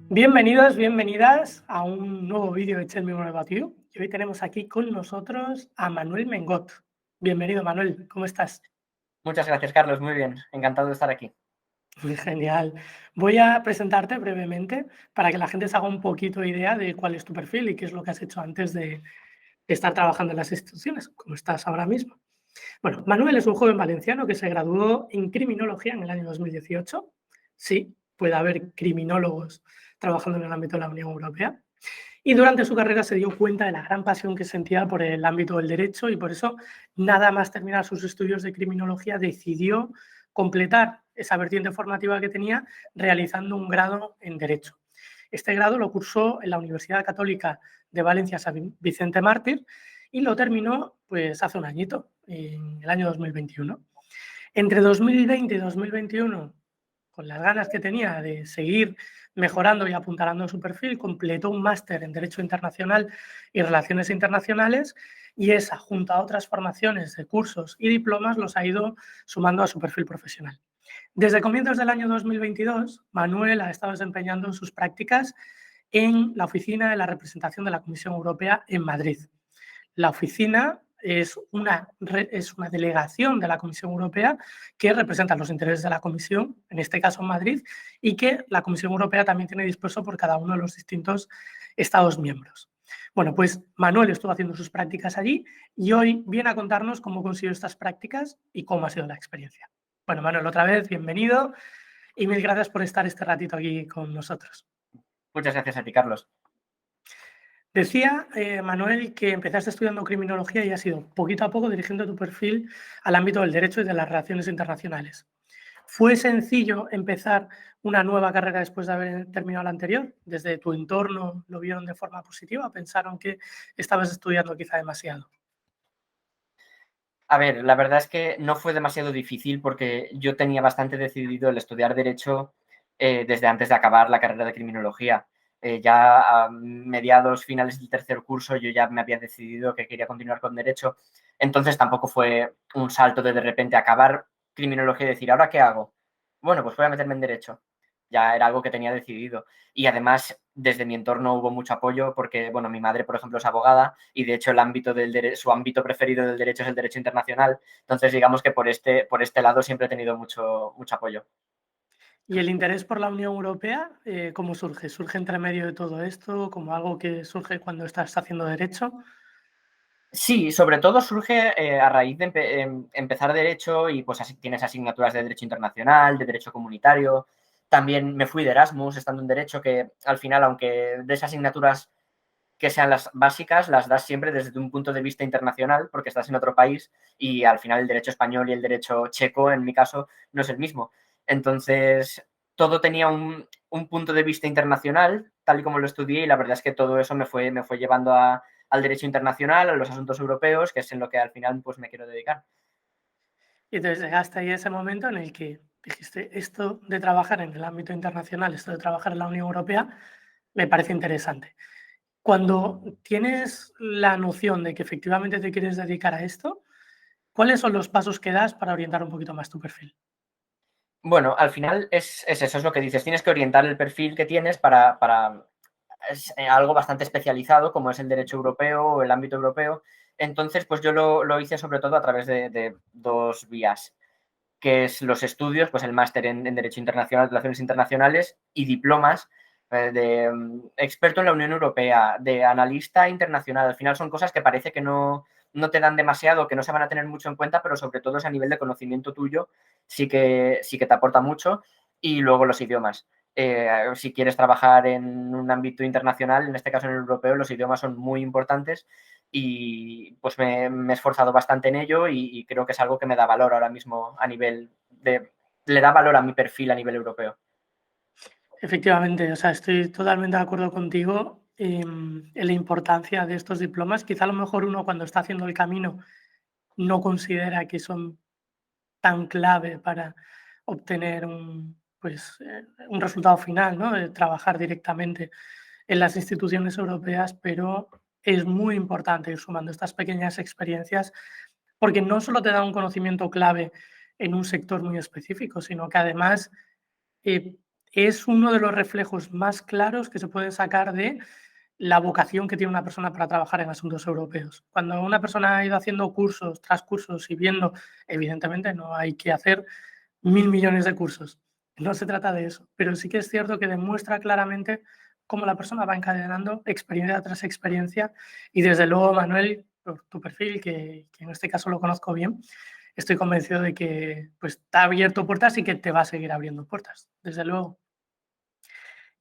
Bienvenidos, bienvenidas a un nuevo vídeo de Tell Me More About You. Y hoy tenemos aquí con nosotros a Manuel Mengot. Bienvenido, Manuel, ¿cómo estás? Muchas gracias, Carlos. Muy bien. Encantado de estar aquí. Genial. Voy a presentarte brevemente para que la gente se haga un poquito idea de cuál es tu perfil y qué es lo que has hecho antes de estar trabajando en las instituciones, como estás ahora mismo. Bueno, Manuel es un joven valenciano que se graduó en criminología en el año 2018. Sí, puede haber criminólogos trabajando en el ámbito de la Unión Europea. Y durante su carrera se dio cuenta de la gran pasión que sentía por el ámbito del derecho y por eso, nada más terminar sus estudios de criminología, decidió completar esa vertiente formativa que tenía realizando un grado en Derecho. Este grado lo cursó en la Universidad Católica de Valencia San Vicente Mártir y lo terminó pues hace un añito, en el año 2021. Entre 2020 y 2021, con las ganas que tenía de seguir mejorando y apuntalando su perfil, completó un máster en Derecho Internacional y Relaciones Internacionales y esa, junto a otras formaciones de cursos y diplomas, los ha ido sumando a su perfil profesional. Desde comienzos del año 2022, Manuel ha estado desempeñando sus prácticas en la oficina de la representación de la Comisión Europea en Madrid. La oficina es una delegación de la Comisión Europea que representa los intereses de la Comisión, en este caso en Madrid, y que la Comisión Europea también tiene disperso por cada uno de los distintos Estados miembros. Bueno, pues Manuel estuvo haciendo sus prácticas allí y hoy viene a contarnos cómo consiguió estas prácticas y cómo ha sido la experiencia. Bueno, Manuel, otra vez, bienvenido y mil gracias por estar este ratito aquí con nosotros. Muchas gracias a ti, Carlos. Decía, Manuel, que empezaste estudiando criminología y has ido poquito a poco dirigiendo tu perfil al ámbito del derecho y de las relaciones internacionales. ¿Fue sencillo empezar una nueva carrera después de haber terminado la anterior? ¿Desde tu entorno lo vieron de forma positiva? ¿Pensaron que estabas estudiando quizá demasiado? A ver, la verdad es que no fue demasiado difícil porque yo tenía bastante decidido el estudiar Derecho desde antes de acabar la carrera de Criminología. Ya a mediados, finales del tercer curso, yo ya me había decidido que quería continuar con Derecho. Entonces tampoco fue un salto de repente acabar Criminología y decir, ¿ahora qué hago? Bueno, pues voy a meterme en Derecho. Ya era algo que tenía decidido. Y además, desde mi entorno hubo mucho apoyo porque, bueno, mi madre, por ejemplo, es abogada y de hecho su ámbito preferido del derecho es el derecho internacional. Entonces, digamos que por este lado siempre he tenido mucho apoyo. ¿Y el interés por la Unión Europea, cómo surge? ¿Surge entre medio de todo esto, como algo que surge cuando estás haciendo derecho? Sí, sobre todo surge a raíz de empezar derecho y pues tienes asignaturas de derecho internacional, de derecho comunitario. También me fui de Erasmus estando en derecho, que al final, aunque de esas asignaturas que sean las básicas, las das siempre desde un punto de vista internacional, porque estás en otro país y al final el derecho español y el derecho checo, en mi caso, no es el mismo. Entonces, todo tenía un punto de vista internacional, tal y como lo estudié, y la verdad es que todo eso me fue llevando al derecho internacional, a los asuntos europeos, que es en lo que al final pues, me quiero dedicar. Y entonces llegaste ahí a ese momento en el que dijiste, esto de trabajar en el ámbito internacional, esto de trabajar en la Unión Europea, me parece interesante. Cuando tienes la noción de que efectivamente te quieres dedicar a esto, ¿cuáles son los pasos que das para orientar un poquito más tu perfil? Bueno, al final es eso, es lo que dices. Tienes que orientar el perfil que tienes para algo bastante especializado, como es el derecho europeo o el ámbito europeo. Entonces, pues yo lo hice sobre todo a través de dos vías, que es los estudios, pues el máster en Derecho Internacional, Relaciones Internacionales y diplomas de experto en la Unión Europea, de analista internacional. Al final son cosas que parece que no te dan demasiado, que no se van a tener mucho en cuenta, pero sobre todo es a nivel de conocimiento tuyo, sí que te aporta mucho. Y luego los idiomas. Si quieres trabajar en un ámbito internacional, en este caso en el europeo, los idiomas son muy importantes y pues me he esforzado bastante en ello y creo que es algo que me da valor ahora mismo a nivel le da valor a mi perfil a nivel europeo. Efectivamente, o sea, estoy totalmente de acuerdo contigo en la importancia de estos diplomas. Quizá a lo mejor uno cuando está haciendo el camino no considera que son tan clave para obtener un resultado final, ¿no? De trabajar directamente en las instituciones europeas, pero es muy importante ir sumando estas pequeñas experiencias porque no solo te da un conocimiento clave en un sector muy específico, sino que además eh, es uno de los reflejos más claros que se pueden sacar de la vocación que tiene una persona para trabajar en asuntos europeos. Cuando una persona ha ido haciendo cursos tras cursos y viendo, evidentemente no hay que hacer 1.000 millones de cursos, no se trata de eso, pero sí que es cierto que demuestra claramente cómo la persona va encadenando experiencia tras experiencia y desde luego, Manuel, por tu perfil, que en este caso lo conozco bien, estoy convencido de que pues, te ha abierto puertas y que te va a seguir abriendo puertas, desde luego.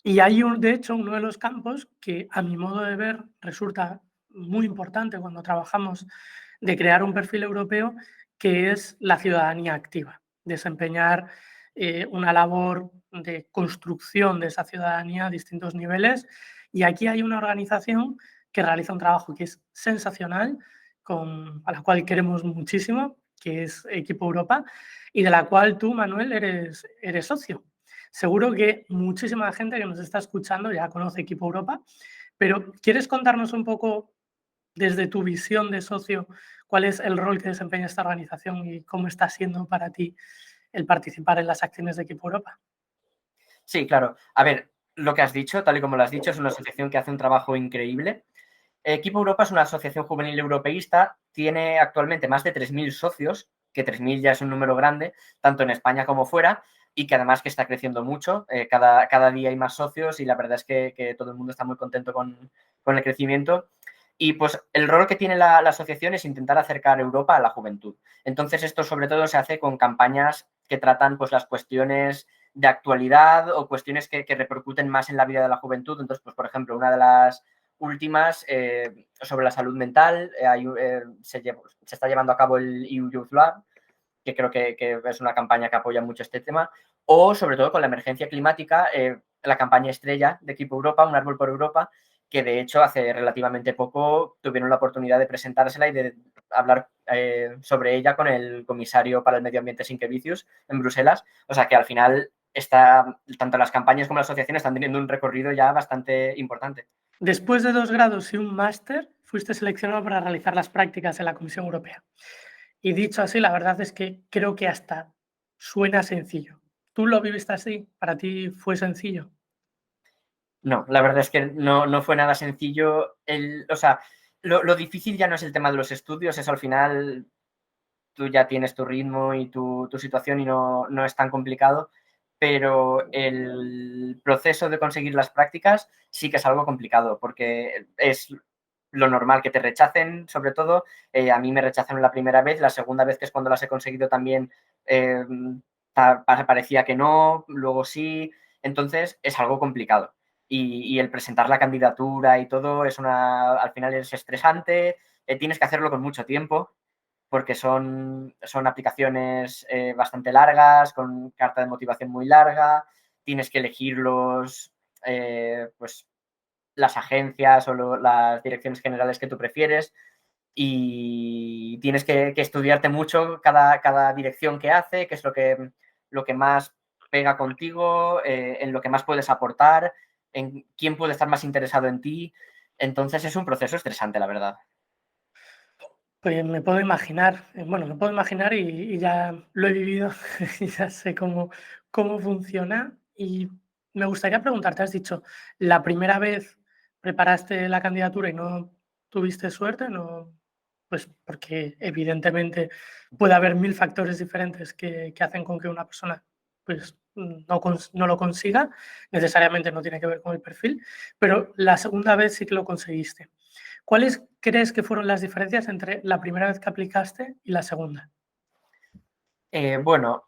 Y hay, de hecho, uno de los campos que, a mi modo de ver, resulta muy importante cuando trabajamos de crear un perfil europeo, que es la ciudadanía activa, desempeñar una labor de construcción de esa ciudadanía a distintos niveles. Y aquí hay una organización que realiza un trabajo que es sensacional, a la cual queremos muchísimo, que es Equipo Europa, y de la cual tú, Manuel, eres socio. Seguro que muchísima gente que nos está escuchando ya conoce Equipo Europa, pero ¿quieres contarnos un poco desde tu visión de socio cuál es el rol que desempeña esta organización y cómo está siendo para ti el participar en las acciones de Equipo Europa? Sí, claro. A ver, lo que has dicho, tal y como lo has dicho, es una asociación que hace un trabajo increíble. Equipo Europa es una asociación juvenil europeísta, tiene actualmente más de 3.000 socios, que 3.000 ya es un número grande, tanto en España como fuera, y que además que está creciendo mucho. Cada día hay más socios y la verdad es que todo el mundo está muy contento con el crecimiento. Y pues el rol que tiene la asociación es intentar acercar Europa a la juventud. Entonces esto sobre todo se hace con campañas que tratan pues las cuestiones de actualidad o cuestiones que repercuten más en la vida de la juventud. Entonces, pues por ejemplo, una de las últimas sobre la salud mental, se está llevando a cabo el EU Youth Lab, que creo que es una campaña que apoya mucho este tema, o sobre todo con la emergencia climática, la campaña estrella de Equipo Europa, Un árbol por Europa, que de hecho hace relativamente poco tuvieron la oportunidad de presentársela y de hablar sobre ella con el comisario para el medio ambiente Sinkevicius en Bruselas. O sea que al final tanto las campañas como las asociaciones están teniendo un recorrido ya bastante importante. Después de 2 grados y un máster, fuiste seleccionado para realizar las prácticas en la Comisión Europea. Y dicho así, la verdad es que creo que hasta suena sencillo. ¿Tú lo viviste así? ¿Para ti fue sencillo? No, la verdad es que no fue nada sencillo. O sea, lo difícil ya no es el tema de los estudios, eso al final tú ya tienes tu ritmo y tu situación y no es tan complicado, pero el proceso de conseguir las prácticas sí que es algo complicado porque es lo normal que te rechacen, sobre todo. A mí me rechazaron la primera vez, la segunda vez, que es cuando las he conseguido también, parecía que no, luego sí. Entonces es algo complicado. Y el presentar la candidatura y todo al final es estresante, tienes que hacerlo con mucho tiempo porque son aplicaciones bastante largas, con carta de motivación muy larga, tienes que elegirlos, pues las agencias o las direcciones generales que tú prefieres y tienes que estudiarte mucho cada dirección que hace, qué es lo que más pega contigo, en lo que más puedes aportar, en quién puede estar más interesado en ti. Entonces es un proceso estresante, la verdad. Pues me puedo imaginar, bueno, me puedo imaginar y ya lo he vivido y ya sé cómo funciona. Y me gustaría preguntarte, has dicho, la primera vez preparaste la candidatura y no tuviste suerte, no, pues porque evidentemente puede haber 1.000 factores diferentes que hacen con que una persona pues no lo consiga, necesariamente no tiene que ver con el perfil, pero la segunda vez sí que lo conseguiste. ¿Cuáles crees que fueron las diferencias entre la primera vez que aplicaste y la segunda? Bueno,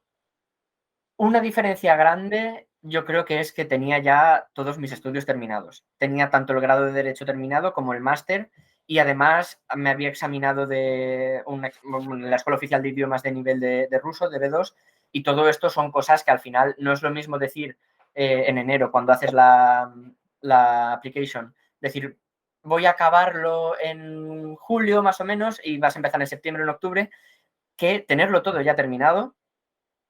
una diferencia grande yo creo que es que tenía ya todos mis estudios terminados. Tenía tanto el grado de Derecho terminado como el máster y además me había examinado de la Escuela Oficial de Idiomas de nivel de ruso, de B2, y todo esto son cosas que al final no es lo mismo decir en enero cuando haces la application, decir voy a acabarlo en julio más o menos y vas a empezar en septiembre o en octubre, que tenerlo todo ya terminado,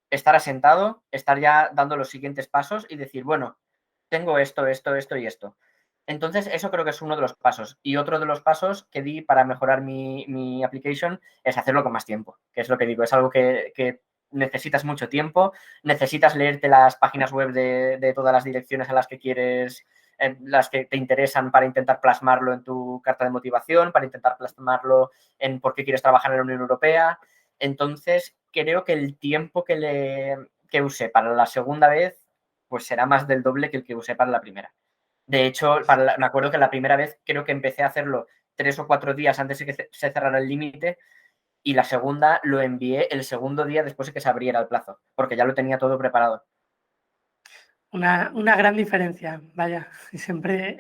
estar asentado, estar ya dando los siguientes pasos y decir, bueno, tengo esto, esto, esto y esto. Entonces, eso creo que es uno de los pasos. Y otro de los pasos que di para mejorar mi application es hacerlo con más tiempo, que es lo que digo, es algo que necesitas mucho tiempo, necesitas leerte las páginas web de todas las direcciones a las que quieres, las que te interesan para intentar plasmarlo en tu carta de motivación, para intentar plasmarlo en por qué quieres trabajar en la Unión Europea. Entonces, creo que el tiempo que usé para la segunda vez, pues será más del doble que el que usé para la primera. De hecho, me acuerdo que la primera vez creo que empecé a hacerlo 3 o 4 días antes de que se cerrara el límite, y la segunda lo envié el segundo día después de que se abriera el plazo, porque ya lo tenía todo preparado. Una gran diferencia, vaya. Y siempre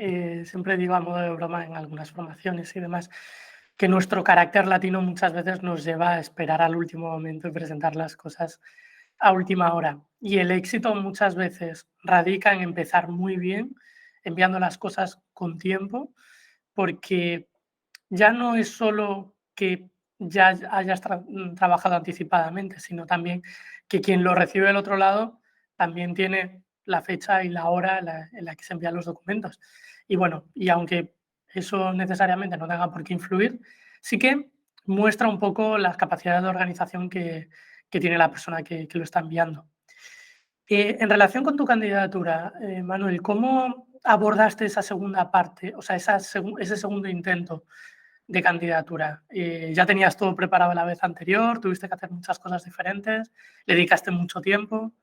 digo a modo de broma en algunas formaciones y demás, que nuestro carácter latino muchas veces nos lleva a esperar al último momento y presentar las cosas a última hora. Y el éxito muchas veces radica en empezar muy bien, enviando las cosas con tiempo, porque ya no es solo que ya hayas trabajado anticipadamente, sino también que quien lo recibe del otro lado también tiene la fecha y la hora en la que se envían los documentos. Y bueno, y aunque eso necesariamente no tenga por qué influir, sí que muestra un poco las capacidades de organización que tiene la persona que lo está enviando. En relación con tu candidatura, Manuel, ¿cómo abordaste esa segunda parte, o sea, ese segundo intento de candidatura? ¿Ya tenías todo preparado la vez anterior? ¿Tuviste que hacer muchas cosas diferentes? ¿Le dedicaste mucho tiempo?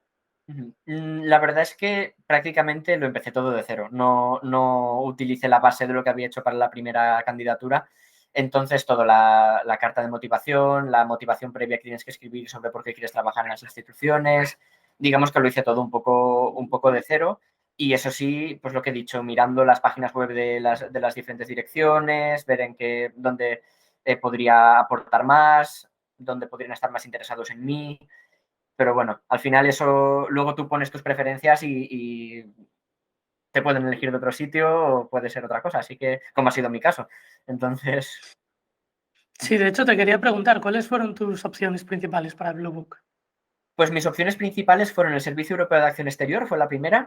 La verdad es que prácticamente lo empecé todo de cero. No utilicé la base de lo que había hecho para la primera candidatura. Entonces, todo, la carta de motivación, la motivación previa que tienes que escribir sobre por qué quieres trabajar en las instituciones, digamos que lo hice todo un poco de cero. Y eso sí, pues lo que he dicho, mirando las páginas web de las diferentes direcciones, ver dónde podría aportar más, dónde podrían estar más interesados en mí. Pero bueno, al final eso, luego tú pones tus preferencias y te pueden elegir de otro sitio o puede ser otra cosa, así que como ha sido mi caso. Entonces, Sí, de hecho te quería preguntar, ¿cuáles fueron tus opciones principales para el Blue Book? pues mis opciones principales fueron el Servicio Europeo de Acción Exterior, fue la primera.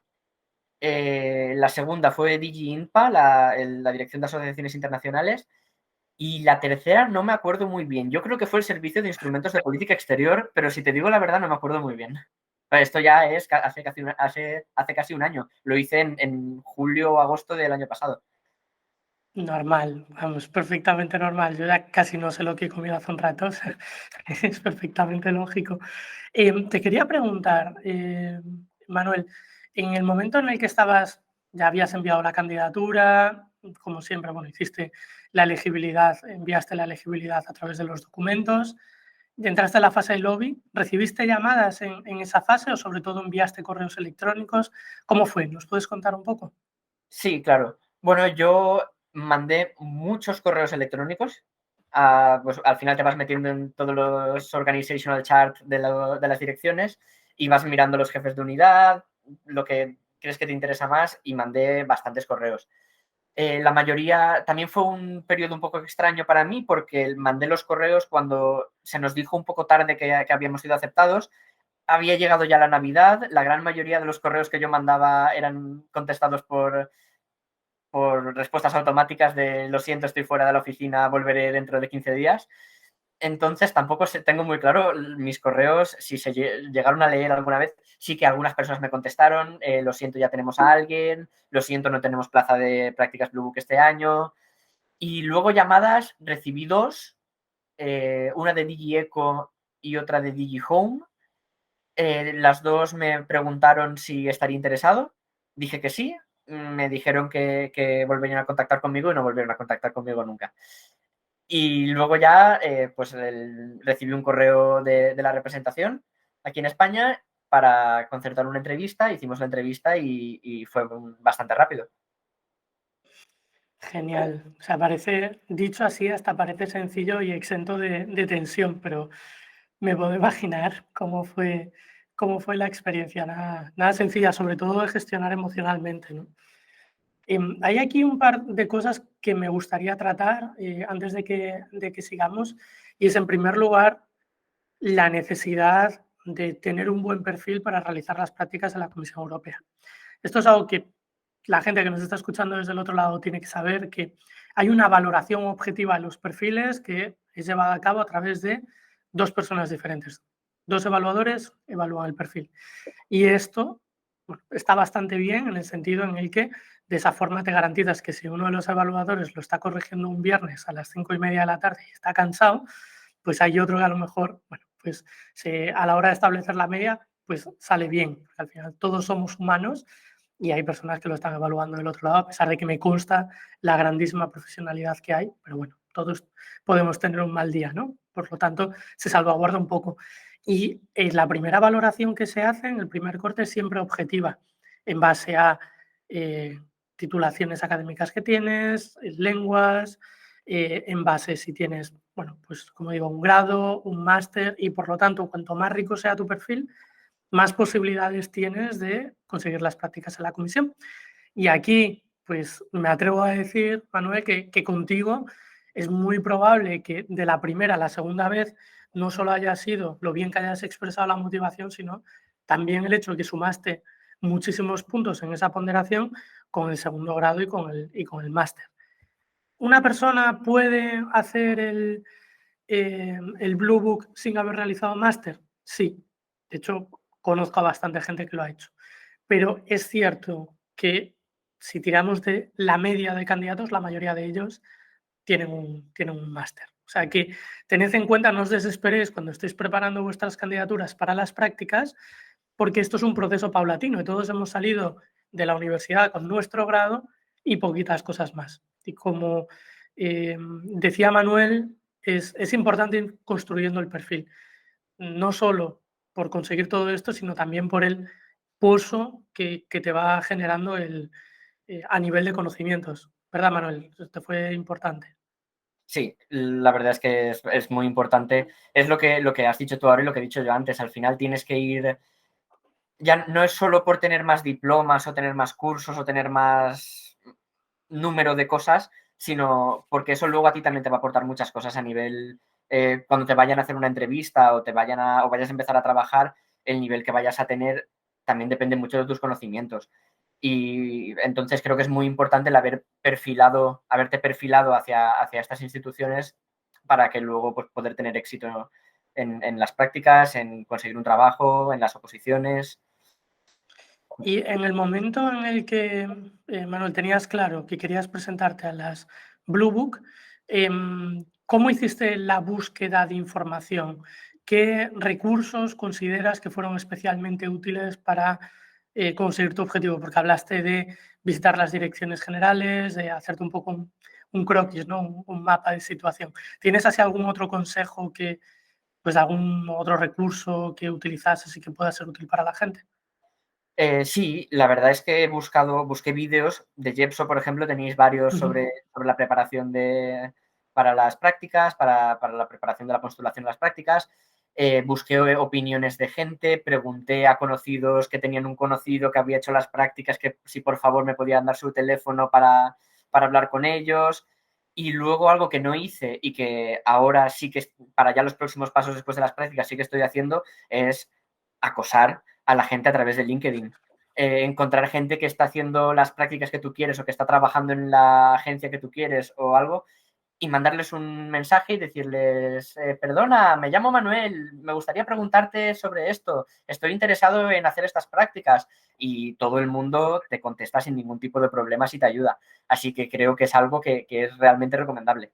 La segunda fue DG INPA, la Dirección de Asociaciones Internacionales. Y la tercera no me acuerdo muy bien. Yo creo que fue el Servicio de Instrumentos de Política Exterior, pero si te digo la verdad no me acuerdo muy bien. Esto ya es hace casi un año. Lo hice en julio o agosto del año pasado. Normal, vamos, perfectamente normal. Yo ya casi no sé lo que he comido hace un rato, o sea, es perfectamente lógico. Te quería preguntar, Manuel, en el momento en el que estabas, ya habías enviado la candidatura, como siempre, bueno, hiciste la elegibilidad, enviaste la elegibilidad a través de los documentos, y entraste a la fase de lobby, ¿recibiste llamadas en esa fase o sobre todo enviaste correos electrónicos? ¿Cómo fue? ¿Nos puedes contar un poco? Sí, claro. Bueno, yo mandé muchos correos electrónicos. Pues al final te vas metiendo en todos los organizational chart de las direcciones y vas mirando los jefes de unidad, lo que crees que te interesa más, y mandé bastantes correos. La mayoría, también fue un periodo un poco extraño para mí porque mandé los correos cuando se nos dijo un poco tarde que habíamos sido aceptados. Había llegado ya la Navidad, la gran mayoría de los correos que yo mandaba eran contestados por respuestas automáticas de lo siento, estoy fuera de la oficina, volveré dentro de 15 días. Entonces tampoco tengo muy claro mis correos, si se llegaron a leer alguna vez. Sí que algunas personas me contestaron, lo siento, ya tenemos a alguien, lo siento, no tenemos plaza de prácticas Blue Book este año. Y luego llamadas, recibí dos, una de DigiEco y otra de DigiHome. Las dos me preguntaron si estaría interesado, dije que sí, me dijeron que volverían a contactar conmigo y no volvieron a contactar conmigo nunca. Y luego ya pues recibí un correo de la representación aquí en España para concertar una entrevista, hicimos la entrevista y fue bastante rápido. Genial. O sea, parece, dicho así, hasta parece sencillo y exento de tensión, pero me puedo imaginar cómo fue la experiencia. Nada sencilla, sobre todo de gestionar emocionalmente, ¿no? Hay aquí un par de cosas que me gustaría tratar antes de que sigamos, y es, en primer lugar, la necesidad de tener un buen perfil para realizar las prácticas en la Comisión Europea. Esto es algo que la gente que nos está escuchando desde el otro lado tiene que saber, que hay una valoración objetiva de los perfiles que es llevada a cabo a través de dos personas diferentes. 2 evaluadores evalúan el perfil. Y esto, bueno, está bastante bien en el sentido en el que de esa forma te garantizas que si uno de los evaluadores lo está corrigiendo un viernes a las 5:30 de la tarde y está cansado, pues hay otro que a lo mejor, bueno, pues a la hora de establecer la media, pues sale bien. Al final todos somos humanos y hay personas que lo están evaluando del otro lado, a pesar de que me consta la grandísima profesionalidad que hay, pero bueno, todos podemos tener un mal día, ¿no? Por lo tanto, se salvaguarda un poco. Y la primera valoración que se hace en el primer corte es siempre objetiva, en base a titulaciones académicas que tienes, lenguas, en base si tienes, bueno, pues como digo, un grado, un máster y por lo tanto, cuanto más rico sea tu perfil, más posibilidades tienes de conseguir las prácticas en la comisión. Y aquí, pues me atrevo a decir, Manuel, que contigo es muy probable que de la primera a la segunda vez no solo haya sido lo bien que hayas expresado la motivación, sino también el hecho de que sumaste muchísimos puntos en esa ponderación con el segundo grado y con el máster. ¿Una persona puede hacer el Blue Book sin haber realizado máster? Sí. De hecho, conozco a bastante gente que lo ha hecho. Pero es cierto que si tiramos de la media de candidatos, la mayoría de ellos tienen un máster. O sea que tened en cuenta, no os desesperéis cuando estéis preparando vuestras candidaturas para las prácticas, porque esto es un proceso paulatino y todos hemos salido de la universidad con nuestro grado y poquitas cosas más. Y como decía Manuel, es importante ir construyendo el perfil, no solo por conseguir todo esto, sino también por el pozo que te va generando a nivel de conocimientos. ¿Verdad, Manuel? Esto fue importante. Sí, la verdad es que es muy importante. Es lo que has dicho tú ahora y lo que he dicho yo antes. Al final tienes que ir, ya no es solo por tener más diplomas o tener más cursos o tener más número de cosas, sino porque eso luego a ti también te va a aportar muchas cosas a nivel, cuando te vayan a hacer una entrevista o o vayas a empezar a trabajar, el nivel que vayas a tener también depende mucho de tus conocimientos. Y entonces creo que es muy importante el haberte perfilado hacia estas instituciones para que luego pues, poder tener éxito en las prácticas, en conseguir un trabajo, en las oposiciones. Y en el momento en el que, Manuel, tenías claro que querías presentarte a las Blue Book, ¿cómo hiciste la búsqueda de información? ¿Qué recursos consideras que fueron especialmente útiles para conseguir tu objetivo? Porque hablaste de visitar las direcciones generales, de hacerte un poco un croquis, ¿no? Un mapa de situación. ¿Tienes así algún otro consejo pues algún otro recurso que utilizases y que pueda ser útil para la gente? Sí, la verdad es que busqué vídeos de Jepso, por ejemplo, tenéis varios Ujú. sobre la preparación para las prácticas, para la preparación de la postulación de las prácticas. Busqué opiniones de gente, pregunté a conocidos que tenían un conocido que había hecho las prácticas, que si por favor me podían dar su teléfono para hablar con ellos. Y luego algo que no hice y que ahora sí que para ya los próximos pasos después de las prácticas sí que estoy haciendo es acosar a la gente a través de LinkedIn. Encontrar gente que está haciendo las prácticas que tú quieres o que está trabajando en la agencia que tú quieres o algo y mandarles un mensaje y decirles, perdona, me llamo Manuel, me gustaría preguntarte sobre esto, estoy interesado en hacer estas prácticas y todo el mundo te contesta sin ningún tipo de problemas y te ayuda. Así que creo que es algo que es realmente recomendable.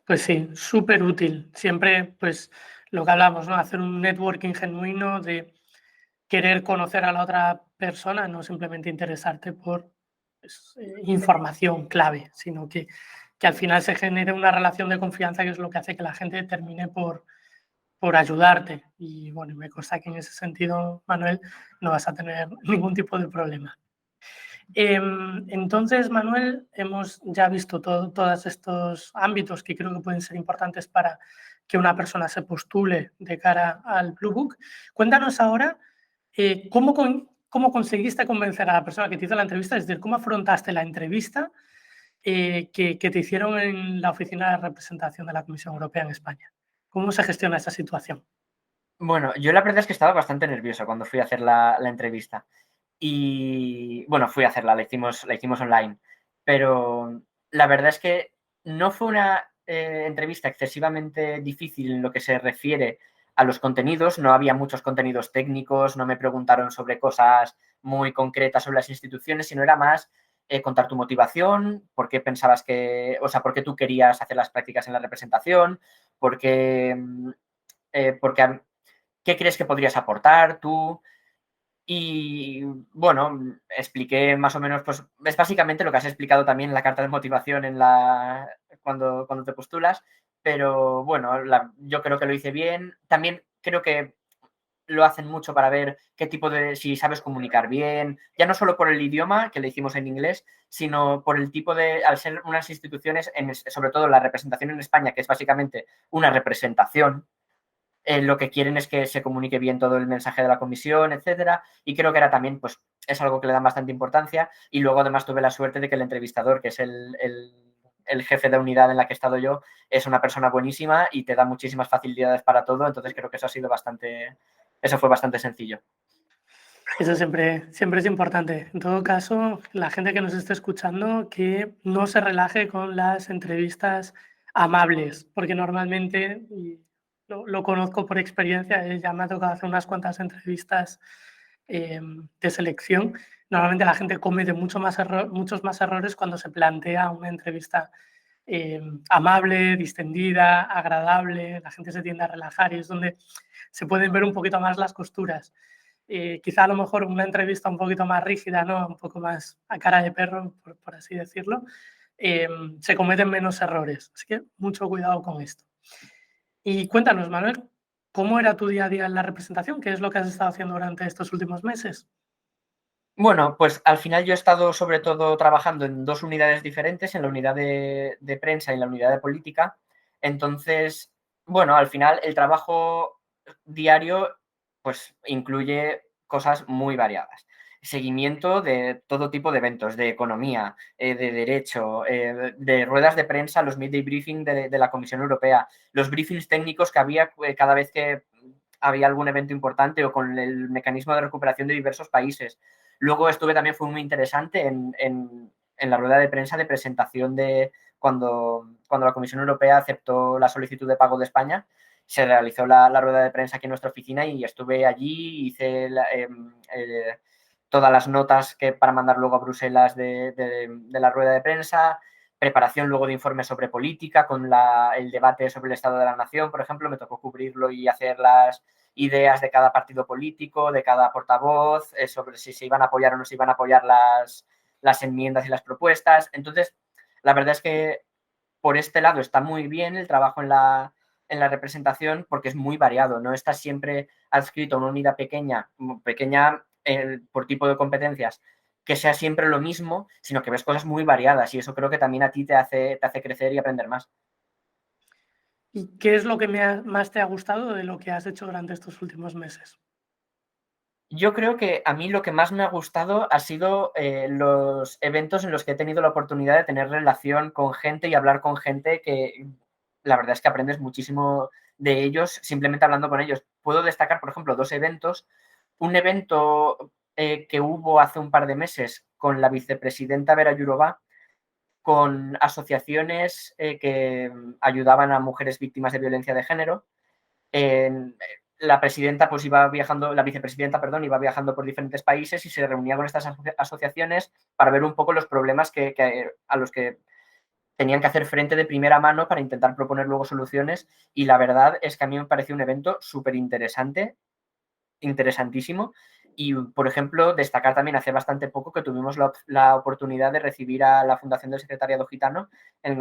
Pues sí, súper útil. Siempre, pues, lo que hablamos, ¿no? Hacer un networking genuino de querer conocer a la otra persona, no simplemente interesarte por pues, información clave, sino que al final se genere una relación de confianza que es lo que hace que la gente termine por ayudarte. Y bueno, me consta que en ese sentido, Manuel, no vas a tener ningún tipo de problema. Entonces, Manuel, hemos ya visto todos estos ámbitos que creo que pueden ser importantes para que una persona se postule de cara al Blue Book. Cuéntanos ahora cómo conseguiste convencer a la persona que te hizo la entrevista, es decir, cómo afrontaste la entrevista que te hicieron en la oficina de representación de la Comisión Europea en España. ¿Cómo se gestiona esa situación? Bueno, yo la verdad es que estaba bastante nervioso cuando fui a hacer la entrevista. Y bueno, fui a hacerla, la hicimos online. Pero la verdad es que no fue una entrevista excesivamente difícil en lo que se refiere a los contenidos. No había muchos contenidos técnicos, no me preguntaron sobre cosas muy concretas sobre las instituciones, sino era más contar tu motivación, por qué pensabas por qué tú querías hacer las prácticas en la representación, por qué, qué crees que podrías aportar tú. Y bueno, expliqué más o menos, pues es básicamente lo que has explicado también en la carta de motivación cuando te postulas, pero bueno, yo creo que lo hice bien. También creo que lo hacen mucho para ver si sabes comunicar bien, ya no solo por el idioma, que le hicimos en inglés, sino por el tipo al ser unas instituciones, sobre todo la representación en España, que es básicamente una representación, lo que quieren es que se comunique bien todo el mensaje de la comisión, etcétera, y creo que era también, pues, es algo que le dan bastante importancia, y luego además tuve la suerte de que el entrevistador, que es el jefe de unidad en la que he estado yo, es una persona buenísima y te da muchísimas facilidades para todo, entonces creo que eso fue bastante sencillo. Eso siempre es importante. En todo caso, la gente que nos esté escuchando, que no se relaje con las entrevistas amables, porque normalmente, y lo conozco por experiencia, ya me ha tocado hacer unas cuantas entrevistas de selección. Normalmente la gente comete muchos más errores cuando se plantea una entrevista amable, distendida, agradable, la gente se tiende a relajar y es donde se pueden ver un poquito más las costuras. Quizá a lo mejor una entrevista un poquito más rígida, ¿no? Un poco más a cara de perro, por así decirlo, se cometen menos errores. Así que mucho cuidado con esto. Y cuéntanos, Manuel, ¿cómo era tu día a día en la representación? ¿Qué es lo que has estado haciendo durante estos últimos meses? Bueno, pues al final yo he estado sobre todo trabajando en dos unidades diferentes, en la unidad de prensa y en la unidad de política. Entonces, bueno, al final el trabajo diario pues incluye cosas muy variadas. Seguimiento de todo tipo de eventos, de economía, de derecho, de ruedas de prensa, los midday briefing de la Comisión Europea, los briefings técnicos que había cada vez que había algún evento importante o con el mecanismo de recuperación de diversos países. Luego fue muy interesante en la rueda de prensa de presentación de cuando la Comisión Europea aceptó la solicitud de pago de España. Se realizó la rueda de prensa aquí en nuestra oficina y estuve allí, hice todas las notas para mandar luego a Bruselas de la rueda de prensa, preparación luego de informes sobre política, con el debate sobre el Estado de la Nación, por ejemplo, me tocó cubrirlo y hacer las ideas de cada partido político, de cada portavoz, sobre si se iban a apoyar o no se iban a apoyar las enmiendas y las propuestas. Entonces, la verdad es que por este lado está muy bien el trabajo en la representación porque es muy variado, no está siempre adscrito a una unidad pequeña por tipo de competencias, que sea siempre lo mismo, sino que ves cosas muy variadas y eso creo que también a ti te hace crecer y aprender más. ¿Y qué es lo que más te ha gustado de lo que has hecho durante estos últimos meses? Yo creo que a mí lo que más me ha gustado ha sido los eventos en los que he tenido la oportunidad de tener relación con gente y hablar con gente que la verdad es que aprendes muchísimo de ellos simplemente hablando con ellos. Puedo destacar, por ejemplo, dos eventos. Un evento que hubo hace un par de meses con la vicepresidenta Vera Jourova, con asociaciones que ayudaban a mujeres víctimas de violencia de género. La presidenta pues iba viajando, la vicepresidenta, perdón, iba viajando por diferentes países y se reunía con estas asociaciones para ver un poco los problemas a los que tenían que hacer frente de primera mano para intentar proponer luego soluciones. Y la verdad es que a mí me pareció un evento súper interesante, interesantísimo. Y, por ejemplo, destacar también hace bastante poco que tuvimos la oportunidad de recibir a la Fundación del Secretariado Gitano en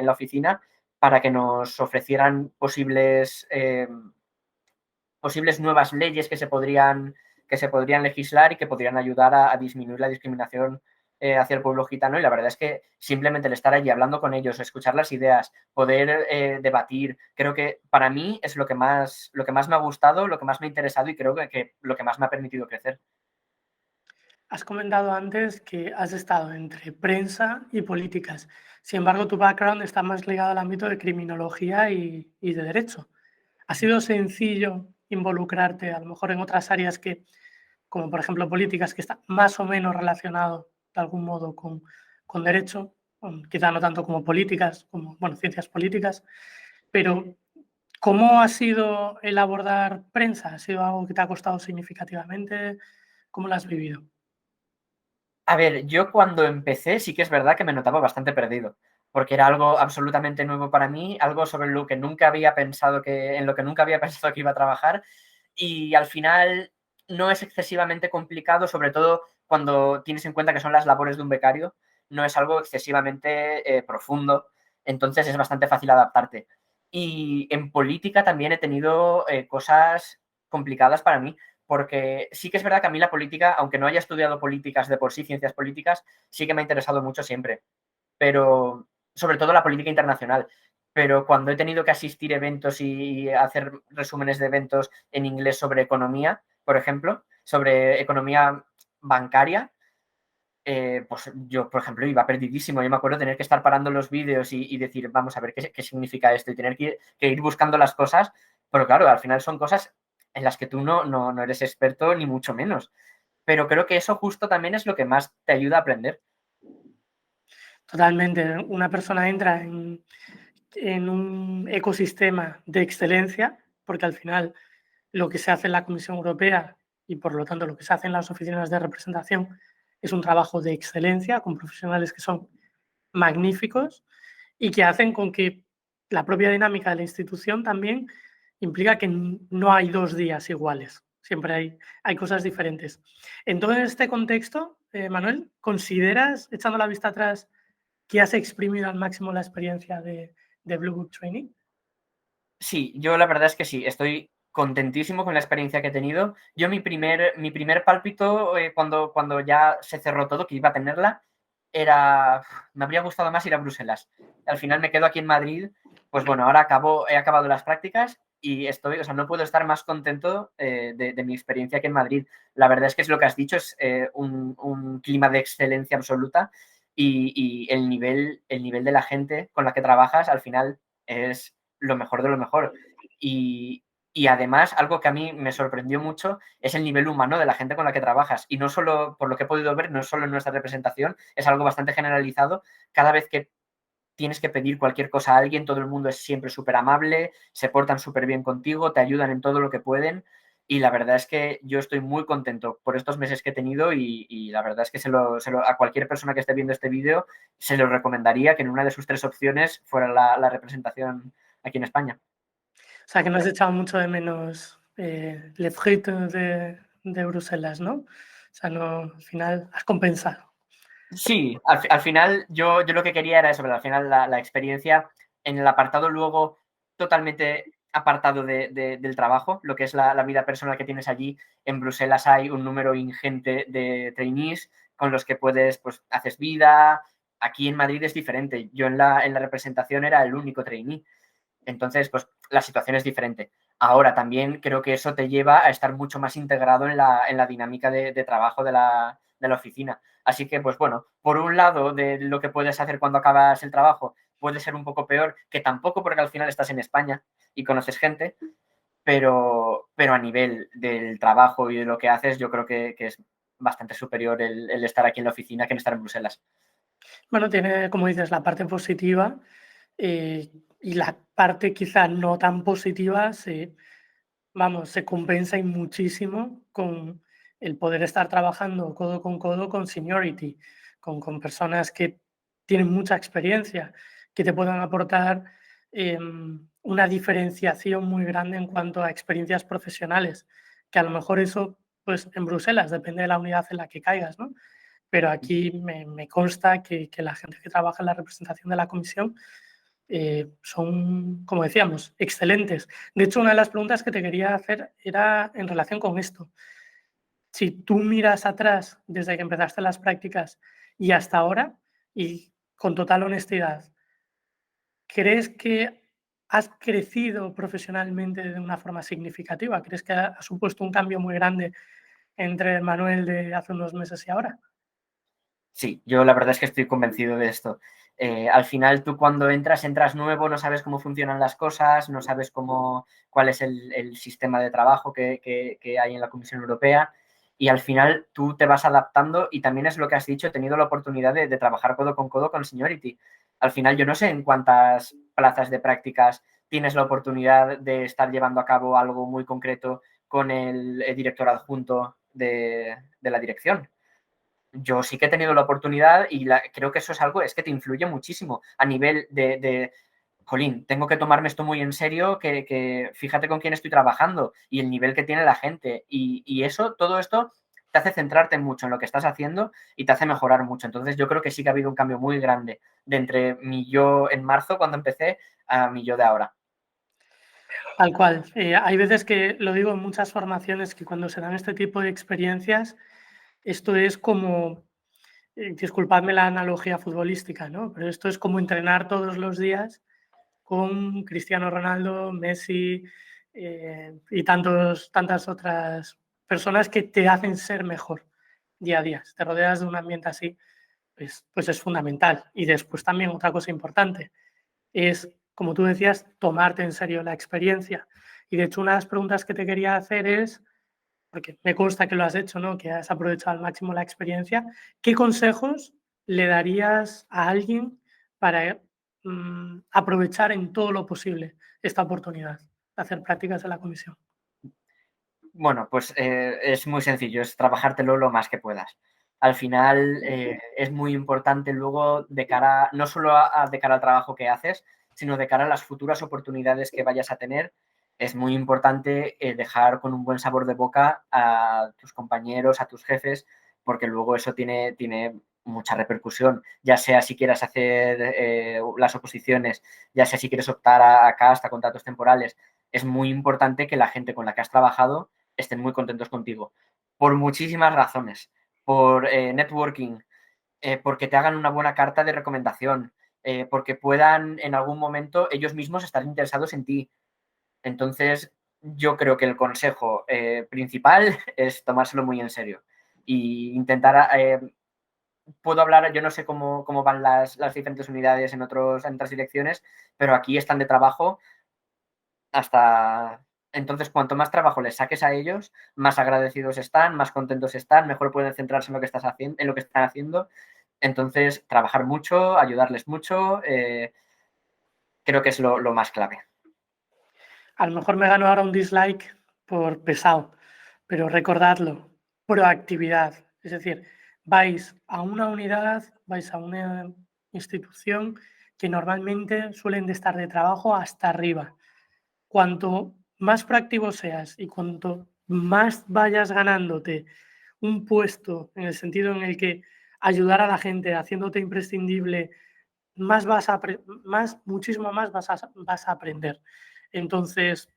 la oficina para que nos ofrecieran posibles nuevas leyes que se podrían legislar y que podrían ayudar a disminuir la discriminación hacia el pueblo gitano. Y la verdad es que simplemente el estar allí hablando con ellos, escuchar las ideas, poder debatir, creo que para mí es lo que más me ha gustado, lo que más me ha interesado y creo que lo que más me ha permitido crecer. Has comentado antes que has estado entre prensa y políticas. Sin embargo, tu background está más ligado al ámbito de criminología y de derecho. ¿Ha sido sencillo involucrarte a lo mejor en otras áreas como por ejemplo políticas, que está más o menos relacionado de algún modo con derecho, quizá no tanto como políticas, como bueno, ciencias políticas, pero ¿Cómo ha sido el abordar prensa? ¿Ha sido algo que te ha costado significativamente? ¿Cómo lo has vivido? A ver, yo cuando empecé sí que es verdad que me notaba bastante perdido, porque era algo absolutamente nuevo para mí, algo sobre lo que nunca había pensado en lo que nunca había pensado que iba a trabajar, y al final no es excesivamente complicado, sobre todo cuando tienes en cuenta que son las labores de un becario, no es algo excesivamente profundo, entonces es bastante fácil adaptarte. Y en política también he tenido cosas complicadas para mí, porque sí que es verdad que a mí la política, aunque no haya estudiado políticas de por sí, ciencias políticas, sí que me ha interesado mucho siempre, pero sobre todo la política internacional. Pero cuando he tenido que asistir a eventos y hacer resúmenes de eventos en inglés sobre economía, por ejemplo, sobre economía bancaria, pues yo, por ejemplo, iba perdidísimo. Yo me acuerdo tener que estar parando los vídeos y decir, vamos a ver qué significa esto y tener que ir buscando las cosas, pero claro, al final son cosas en las que tú no eres experto ni mucho menos. Pero creo que eso justo también es lo que más te ayuda a aprender. Totalmente. Una persona entra en un ecosistema de excelencia, porque al final lo que se hace en la Comisión Europea y por lo tanto lo que se hace en las oficinas de representación es un trabajo de excelencia con profesionales que son magníficos y que hacen con que la propia dinámica de la institución también implica que no hay 2 días iguales, siempre hay cosas diferentes. En todo este contexto, Manuel, ¿consideras, echando la vista atrás, que has exprimido al máximo la experiencia de Blue Book Training? Sí, yo la verdad es que sí, estoy contentísimo con la experiencia que he tenido. Yo mi primer pálpito cuando ya se cerró todo, que iba a tenerla, era, me habría gustado más ir a Bruselas. Al final me quedo aquí en Madrid, pues bueno, ahora he acabado las prácticas y estoy, o sea, no puedo estar más contento de mi experiencia aquí en Madrid. La verdad es que es lo que has dicho, es un clima de excelencia absoluta y el nivel de la gente con la que trabajas al final es lo mejor de lo mejor. Y, y además, algo que a mí me sorprendió mucho es el nivel humano de la gente con la que trabajas. Y no solo, por lo que he podido ver, no solo en nuestra representación, es algo bastante generalizado. Cada vez que tienes que pedir cualquier cosa a alguien, todo el mundo es siempre súper amable, se portan súper bien contigo, te ayudan en todo lo que pueden. Y la verdad es que yo estoy muy contento por estos meses que he tenido y la verdad es que a cualquier persona que esté viendo este vídeo se lo recomendaría que en una de sus 3 opciones fuera la representación aquí en España. O sea, que no has echado mucho de menos Le Fruit de Bruselas, ¿no? O sea, no, al final has compensado. Sí, al final yo lo que quería era eso, pero al final la experiencia en el apartado luego totalmente apartado del trabajo, lo que es la vida personal que tienes allí. En Bruselas hay un número ingente de trainees con los que puedes, pues, haces vida. Aquí en Madrid es diferente. Yo en la representación era el único trainee. Entonces, pues la situación es diferente. Ahora también creo que eso te lleva a estar mucho más integrado en la dinámica de trabajo de la oficina. Así que, pues bueno, por un lado, de lo que puedes hacer cuando acabas el trabajo puede ser un poco peor, que tampoco porque al final estás en España y conoces gente, pero a nivel del trabajo y de lo que haces, yo creo que es bastante superior el estar aquí en la oficina que en estar en Bruselas. Bueno, tiene, como dices, la parte positiva y la parte quizá no tan positiva vamos, se compensa y muchísimo con el poder estar trabajando codo con seniority, con personas que tienen mucha experiencia, que te puedan aportar una diferenciación muy grande en cuanto a experiencias profesionales, que a lo mejor eso, pues en Bruselas, depende de la unidad en la que caigas, ¿no? Pero aquí me consta que la gente que trabaja en la representación de la comisión son, como decíamos, excelentes. De hecho, una de las preguntas que te quería hacer era en relación con esto. Si tú miras atrás desde que empezaste las prácticas y hasta ahora, y con total honestidad, ¿crees que has crecido profesionalmente de una forma significativa? ¿Crees que ha supuesto un cambio muy grande entre el Manuel de hace unos meses y ahora? Sí, yo la verdad es que estoy convencido de esto. Al final tú cuando entras nuevo, no sabes cómo funcionan las cosas, no sabes cuál es el sistema de trabajo que hay en la Comisión Europea y al final tú te vas adaptando y también es lo que has dicho, he tenido la oportunidad de trabajar codo con Seniority. Al final yo no sé en cuántas plazas de prácticas tienes la oportunidad de estar llevando a cabo algo muy concreto con el director adjunto de la dirección. Yo sí que he tenido la oportunidad y creo que eso es algo, es que te influye muchísimo a nivel jolín, tengo que tomarme esto muy en serio, que fíjate con quién estoy trabajando y el nivel que tiene la gente. Y eso, todo esto te hace centrarte mucho en lo que estás haciendo y te hace mejorar mucho. Entonces yo creo que sí que ha habido un cambio muy grande de entre mi yo en marzo, cuando empecé, a mi yo de ahora. Tal cual. Hay veces que lo digo en muchas formaciones que cuando se dan este tipo de experiencias, esto es como, disculpadme la analogía futbolística, ¿no? Pero esto es como entrenar todos los días con Cristiano Ronaldo, Messi y tantas otras personas que te hacen ser mejor día a día. Si te rodeas de un ambiente así, pues es fundamental. Y después también otra cosa importante es, como tú decías, tomarte en serio la experiencia. Y de hecho, una de las preguntas que te quería hacer es, porque me consta que lo has hecho, ¿no? Que has aprovechado al máximo la experiencia, ¿qué consejos le darías a alguien para aprovechar en todo lo posible esta oportunidad de hacer prácticas en la comisión? Bueno, pues es muy sencillo, es trabajártelo lo más que puedas. Al final es muy importante luego de cara, no solo de cara al trabajo que haces, sino de cara a las futuras oportunidades que vayas a tener. Es muy importante dejar con un buen sabor de boca a tus compañeros, a tus jefes, porque luego eso tiene mucha repercusión, ya sea si quieras hacer las oposiciones, ya sea si quieres optar acá hasta contratos temporales. Es muy importante que la gente con la que has trabajado estén muy contentos contigo. Por muchísimas razones. Por networking, porque te hagan una buena carta de recomendación, porque puedan en algún momento ellos mismos estar interesados en ti. Entonces, yo creo que el consejo principal es tomárselo muy en serio e intentar... puedo hablar, yo no sé cómo van las diferentes unidades en otras direcciones, pero aquí están de trabajo hasta... Entonces, cuanto más trabajo les saques a ellos, más agradecidos están, más contentos están, mejor pueden centrarse en lo que estás haciendo, en lo que están haciendo. Entonces, trabajar mucho, ayudarles mucho, creo que es lo más clave. A lo mejor me gano ahora un dislike por pesado, pero recordadlo, proactividad. Es decir, vais a una unidad, vais a una institución que normalmente suelen de estar de trabajo hasta arriba. Cuanto más proactivo seas y cuanto más vayas ganándote un puesto en el sentido en el que ayudar a la gente, haciéndote imprescindible, muchísimo más vas a aprender. Entonces,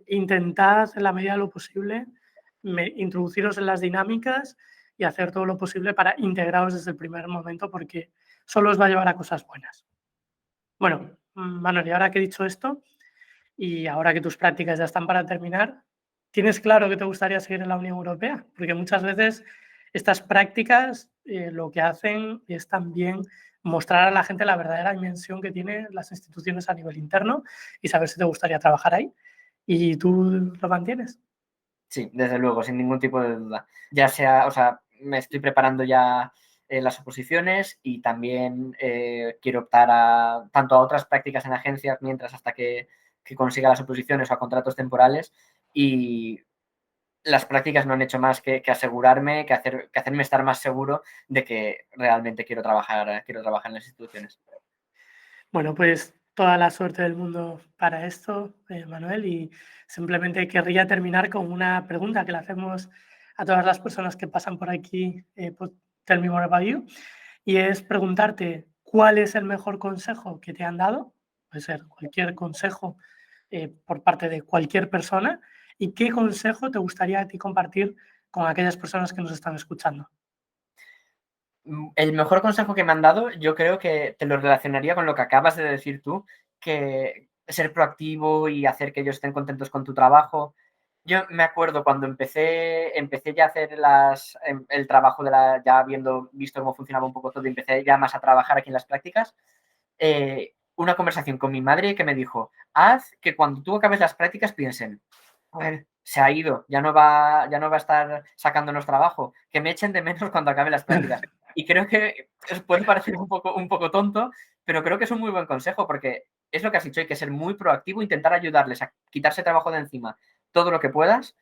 intentad en la medida de lo posible introduciros en las dinámicas y hacer todo lo posible para integraros desde el primer momento porque solo os va a llevar a cosas buenas. Bueno, Manuel, y ahora que he dicho esto, y ahora que tus prácticas ya están para terminar, ¿tienes claro que te gustaría seguir en la Unión Europea? Porque muchas veces estas prácticas lo que hacen es también mostrar a la gente la verdadera dimensión que tienen las instituciones a nivel interno y saber si te gustaría trabajar ahí. ¿Y tú lo mantienes? Sí, desde luego, sin ningún tipo de duda. Ya sea, o sea, me estoy preparando ya las oposiciones y también quiero optar tanto a otras prácticas en agencias mientras hasta que consiga las oposiciones o a contratos temporales. Y las prácticas no han hecho más que asegurarme, que hacerme estar más seguro de que realmente quiero trabajar en las instituciones. Bueno, pues toda la suerte del mundo para esto, Manuel, y simplemente querría terminar con una pregunta que le hacemos a todas las personas que pasan por aquí, por Tell Me More About You, y es preguntarte cuál es el mejor consejo que te han dado, puede ser cualquier consejo por parte de cualquier persona, y qué consejo te gustaría a ti compartir con aquellas personas que nos están escuchando. El mejor consejo que me han dado, yo creo que te lo relacionaría con lo que acabas de decir tú, que ser proactivo y hacer que ellos estén contentos con tu trabajo. Yo me acuerdo cuando empecé ya a hacer el trabajo ya habiendo visto cómo funcionaba un poco todo y empecé ya más a trabajar aquí en las prácticas, una conversación con mi madre que me dijo, haz que cuando tú acabes las prácticas piensen, a ver, se ha ido, ya no va a estar sacándonos trabajo, que me echen de menos cuando acabe las prácticas. Y creo que puede parecer un poco tonto, pero creo que es un muy buen consejo porque es lo que has dicho, hay que ser muy proactivo, intentar ayudarles a quitarse trabajo de encima todo lo que puedas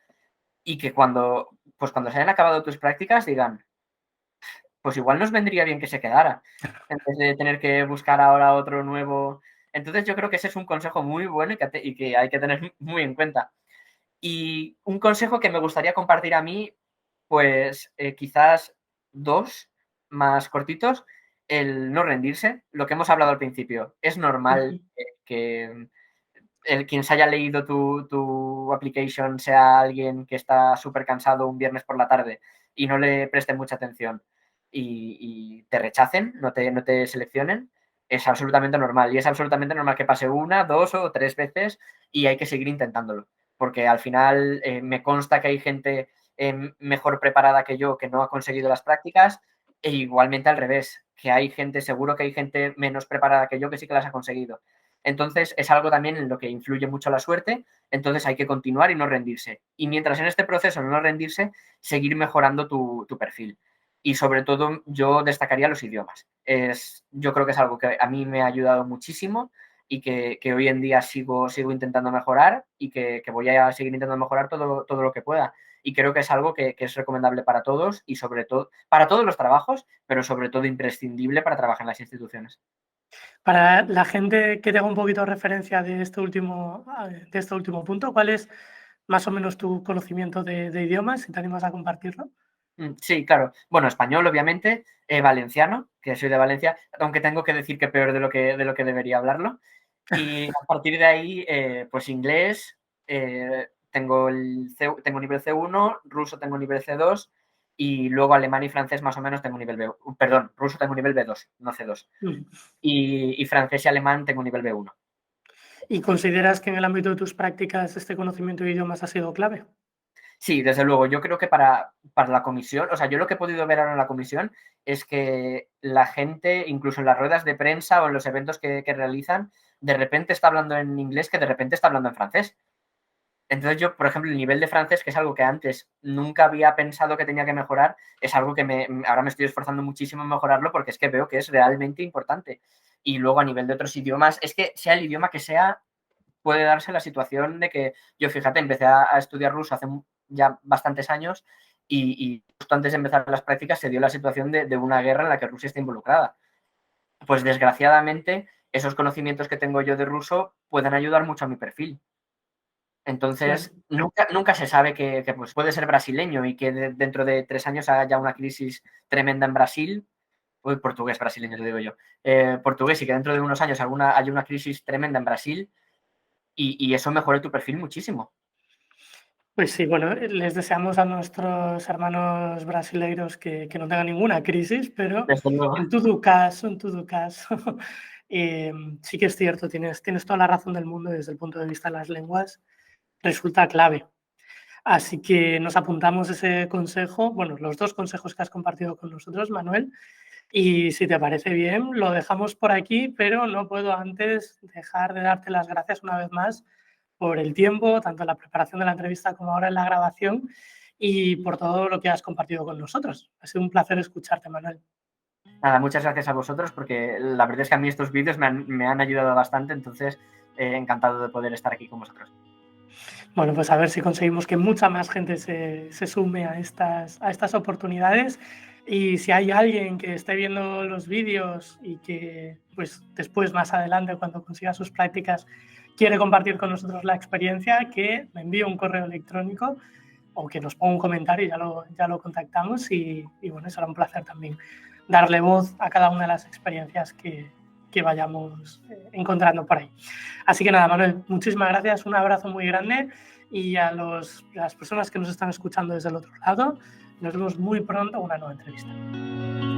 y que cuando se hayan acabado tus prácticas digan, pues igual nos vendría bien que se quedara, en vez de tener que buscar ahora otro nuevo. Entonces yo creo que ese es un consejo muy bueno y que hay que tener muy en cuenta. Y un consejo que me gustaría compartir a mí, pues quizás dos más cortitos, el no rendirse, lo que hemos hablado al principio. Es normal que quien se haya leído tu application sea alguien que está súper cansado un viernes por la tarde y no le preste mucha atención y te rechacen, no te seleccionen, es absolutamente normal. Y es absolutamente normal que pase una, dos o tres veces y hay que seguir intentándolo. Porque al final me consta que hay gente mejor preparada que yo que no ha conseguido las prácticas e igualmente al revés, que hay gente, seguro que hay gente menos preparada que yo que sí que las ha conseguido. Entonces es algo también en lo que influye mucho la suerte, entonces hay que continuar y no rendirse. Y mientras en este proceso no rendirse, seguir mejorando tu perfil. Y sobre todo yo destacaría los idiomas. Yo creo que es algo que a mí me ha ayudado muchísimo y que hoy en día sigo intentando mejorar y que voy a seguir intentando mejorar todo lo que pueda. Y creo que es algo que es recomendable para todos y sobre todo para todos los trabajos, pero sobre todo imprescindible para trabajar en las instituciones. Para la gente que tenga un poquito de referencia de este último punto, ¿cuál es más o menos tu conocimiento de idiomas? Si te animas a compartirlo. Sí, claro. Bueno, español, obviamente, valenciano, que soy de Valencia, aunque tengo que decir que peor de lo que debería hablarlo. Y a partir de ahí, pues inglés, tengo nivel C1, ruso tengo nivel C2 y luego alemán y francés más o menos tengo nivel B1. Perdón, ruso tengo nivel B2, no C2. Mm. Y francés y alemán tengo nivel B1. ¿Y consideras que en el ámbito de tus prácticas este conocimiento de idiomas ha sido clave? Sí, desde luego. Yo creo que para la comisión, o sea, yo lo que he podido ver ahora en la comisión es que la gente, incluso en las ruedas de prensa o en los eventos que realizan, de repente está hablando en inglés que de repente está hablando en francés. Entonces yo, por ejemplo, el nivel de francés, que es algo que antes nunca había pensado que tenía que mejorar, es algo que ahora me estoy esforzando muchísimo en mejorarlo porque es que veo que es realmente importante. Y luego a nivel de otros idiomas, es que sea el idioma que sea, puede darse la situación de que yo, fíjate, empecé a estudiar ruso hace ya bastantes años y justo antes de empezar las prácticas se dio la situación de una guerra en la que Rusia está involucrada. Pues desgraciadamente esos conocimientos que tengo yo de ruso pueden ayudar mucho a mi perfil. Claro. Entonces, nunca se sabe que pues puede ser brasileño y que dentro de 3 años haya una crisis tremenda en Brasil. Uy, portugués, brasileño, te digo yo. Portugués y que dentro de unos años haya una crisis tremenda en Brasil y eso mejore tu perfil muchísimo. Pues sí, bueno, les deseamos a nuestros hermanos brasileiros que no tengan ninguna crisis, pero Desde luego. en todo caso, sí que es cierto, tienes toda la razón del mundo desde el punto de vista de las lenguas, resulta clave. Así que nos apuntamos ese consejo, bueno, los dos consejos que has compartido con nosotros, Manuel, y si te parece bien, lo dejamos por aquí, pero no puedo antes dejar de darte las gracias una vez más por el tiempo, tanto en la preparación de la entrevista como ahora en la grabación, y por todo lo que has compartido con nosotros. Ha sido un placer escucharte, Manuel. Nada, muchas gracias a vosotros porque la verdad es que a mí estos vídeos me han ayudado bastante, entonces encantado de poder estar aquí con vosotros. Bueno, pues a ver si conseguimos que mucha más gente se sume a estas oportunidades. Y si hay alguien que esté viendo los vídeos y que pues después, más adelante, cuando consiga sus prácticas, quiere compartir con nosotros la experiencia, que me envíe un correo electrónico o que nos ponga un comentario y ya lo contactamos. Y bueno, será un placer también darle voz a cada una de las experiencias que vayamos encontrando por ahí. Así que nada, Manuel, muchísimas gracias, un abrazo muy grande y a las personas que nos están escuchando desde el otro lado, nos vemos muy pronto en una nueva entrevista.